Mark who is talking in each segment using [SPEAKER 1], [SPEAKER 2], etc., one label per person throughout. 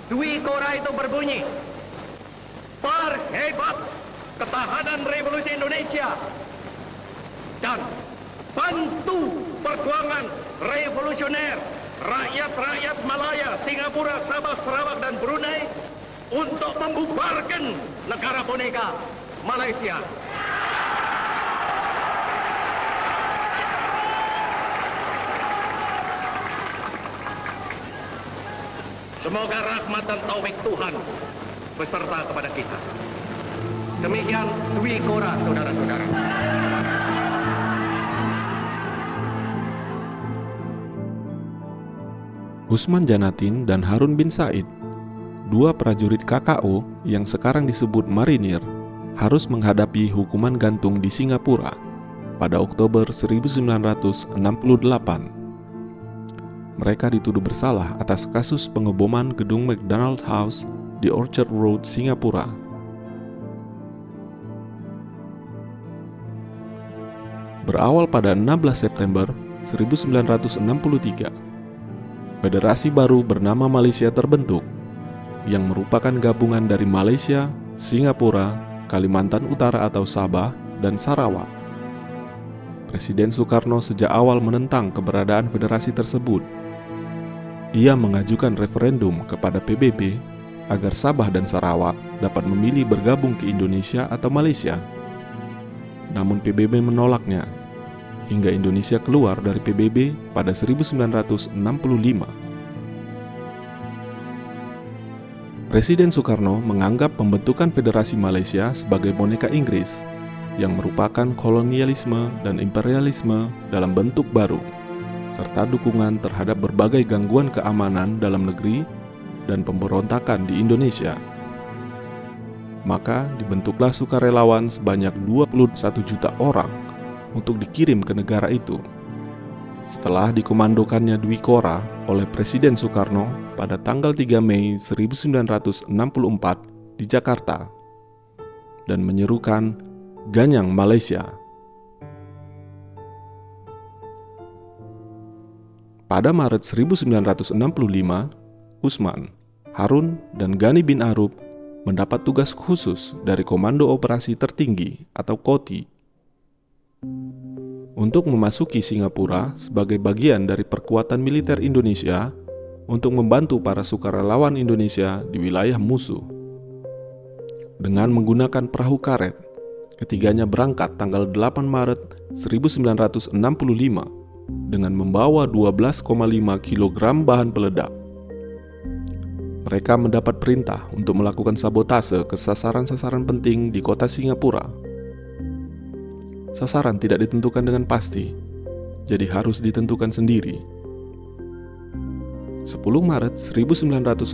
[SPEAKER 1] Dwi Kora itu berbunyi, perhebat ketahanan Revolusi Indonesia dan bantu perjuangan revolusioner rakyat-rakyat Malaya, Singapura, Sabah, Sarawak, dan Brunei untuk membubarkan negara boneka Malaysia. Semoga rahmat dan taufik Tuhan beserta kepada kita. Demikian Dwi Kora, saudara-saudara.
[SPEAKER 2] Usman Janatin dan Harun bin Said, dua prajurit KKO yang sekarang disebut marinir, harus menghadapi hukuman gantung di Singapura pada Oktober 1968. Mereka dituduh bersalah atas kasus pengeboman gedung McDonald House di Orchard Road, Singapura. Berawal pada 16 September 1963, federasi baru bernama Malaysia terbentuk, yang merupakan gabungan dari Malaysia, Singapura, Kalimantan Utara atau Sabah, dan Sarawak. Presiden Soekarno sejak awal menentang keberadaan federasi tersebut. Ia mengajukan referendum kepada PBB agar Sabah dan Sarawak dapat memilih bergabung ke Indonesia atau Malaysia. Namun PBB menolaknya, hingga Indonesia keluar dari PBB pada 1965. Presiden Soekarno menganggap pembentukan Federasi Malaysia sebagai boneka Inggris yang merupakan kolonialisme dan imperialisme dalam bentuk baru, serta dukungan terhadap berbagai gangguan keamanan dalam negeri dan pemberontakan di Indonesia. Maka dibentuklah sukarelawan sebanyak 21 juta orang untuk dikirim ke negara itu. Setelah dikomandokannya Dwi Kora oleh Presiden Soekarno pada tanggal 3 Mei 1964 di Jakarta dan menyerukan Ganyang Malaysia. Pada Maret 1965, Usman, Harun, dan Ghani bin Arub mendapat tugas khusus dari Komando Operasi Tertinggi atau KOTI untuk memasuki Singapura sebagai bagian dari perkuatan militer Indonesia untuk membantu para sukarelawan Indonesia di wilayah musuh. Dengan menggunakan perahu karet, ketiganya berangkat tanggal 8 Maret 1965 dengan membawa 12,5 kg bahan peledak. Mereka mendapat perintah untuk melakukan sabotase ke sasaran-sasaran penting di kota Singapura. Sasaran tidak ditentukan dengan pasti, jadi harus ditentukan sendiri. 10 Maret 1965,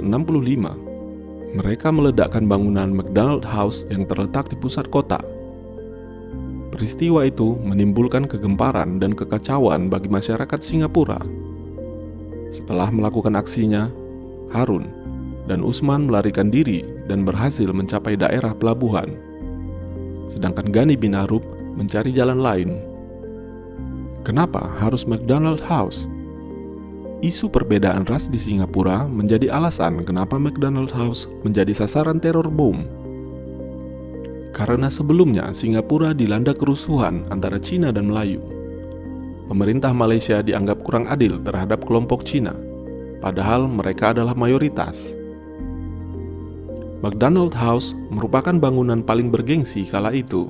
[SPEAKER 2] mereka meledakkan bangunan McDonald House yang terletak di pusat kota. Peristiwa itu menimbulkan kegemparan dan kekacauan bagi masyarakat Singapura. Setelah melakukan aksinya, Harun dan Usman melarikan diri dan berhasil mencapai daerah pelabuhan. Sedangkan Ghani bin Arub mencari jalan lain. Kenapa harus McDonald House? Isu perbedaan ras di Singapura menjadi alasan kenapa McDonald House menjadi sasaran teror bom. Karena sebelumnya Singapura dilanda kerusuhan antara Cina dan Melayu. Pemerintah Malaysia dianggap kurang adil terhadap kelompok Cina, padahal mereka adalah mayoritas. McDonald House merupakan bangunan paling bergengsi kala itu,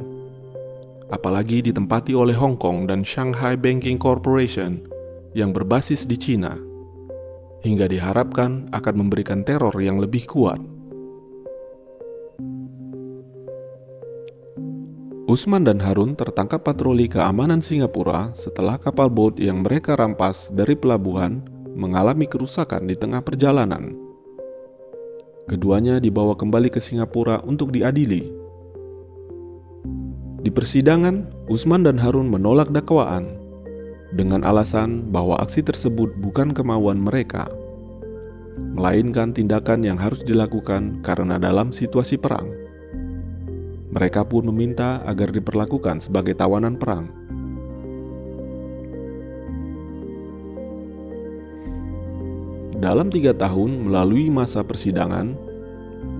[SPEAKER 2] apalagi ditempati oleh Hong Kong dan Shanghai Banking Corporation yang berbasis di Cina, hingga diharapkan akan memberikan teror yang lebih kuat. Usman dan Harun tertangkap patroli keamanan Singapura setelah kapal boat yang mereka rampas dari pelabuhan mengalami kerusakan di tengah perjalanan. Keduanya dibawa kembali ke Singapura untuk diadili. Di persidangan, Usman dan Harun menolak dakwaan dengan alasan bahwa aksi tersebut bukan kemauan mereka, melainkan tindakan yang harus dilakukan karena dalam situasi perang. Mereka pun meminta agar diperlakukan sebagai tawanan perang. dalam 3 tahun melalui masa persidangan,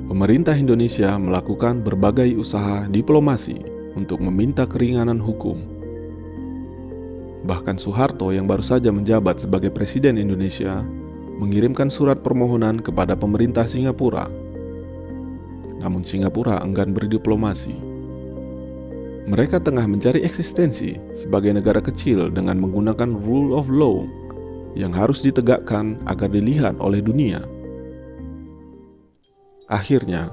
[SPEAKER 2] pemerintah Indonesia melakukan berbagai usaha diplomasi untuk meminta keringanan hukum. Bahkan Soeharto yang baru saja menjabat sebagai Presiden Indonesia mengirimkan surat permohonan kepada pemerintah Singapura. Namun Singapura enggan berdiplomasi. Mereka tengah mencari eksistensi sebagai negara kecil dengan menggunakan rule of law yang harus ditegakkan agar dilihat oleh dunia. Akhirnya,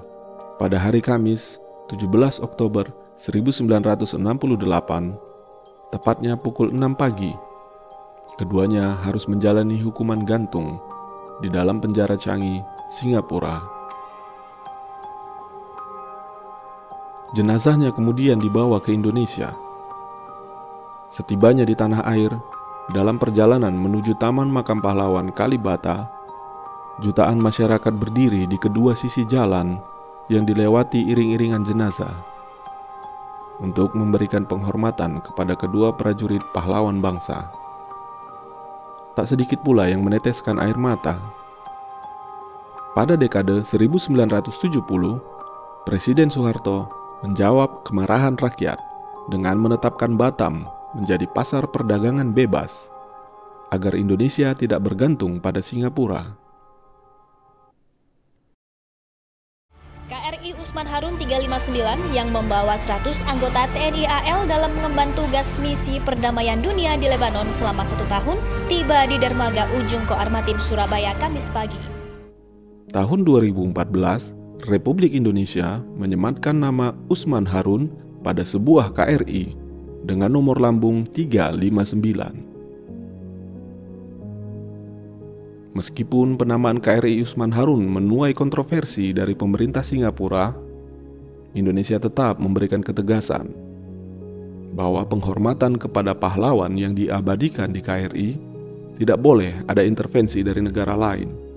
[SPEAKER 2] pada hari Kamis, 17 Oktober 1968, tepatnya pukul 6 pagi, keduanya harus menjalani hukuman gantung di dalam penjara Changi, Singapura. Jenazahnya kemudian dibawa ke Indonesia. Setibanya di tanah air, dalam perjalanan menuju Taman Makam Pahlawan Kalibata, jutaan masyarakat berdiri di kedua sisi jalan yang dilewati iring-iringan jenazah untuk memberikan penghormatan kepada kedua prajurit pahlawan bangsa. Tak sedikit pula yang meneteskan air mata. Pada dekade 1970, Presiden Soeharto menjawab kemarahan rakyat dengan menetapkan Batam menjadi pasar perdagangan bebas agar Indonesia tidak bergantung pada Singapura.
[SPEAKER 3] KRI Usman Harun 359 yang membawa 100 anggota TNI AL dalam mengemban tugas misi perdamaian dunia di Lebanon selama 1 tahun tiba di dermaga Ujung Koarmatim Surabaya Kamis pagi.
[SPEAKER 2] Tahun 2014, Republik Indonesia menyematkan nama Usman Harun pada sebuah KRI dengan nomor lambung 359. Meskipun penamaan KRI Usman Harun menuai kontroversi dari pemerintah Singapura, Indonesia tetap memberikan ketegasan bahwa penghormatan kepada pahlawan yang diabadikan di KRI tidak boleh ada intervensi dari negara lain.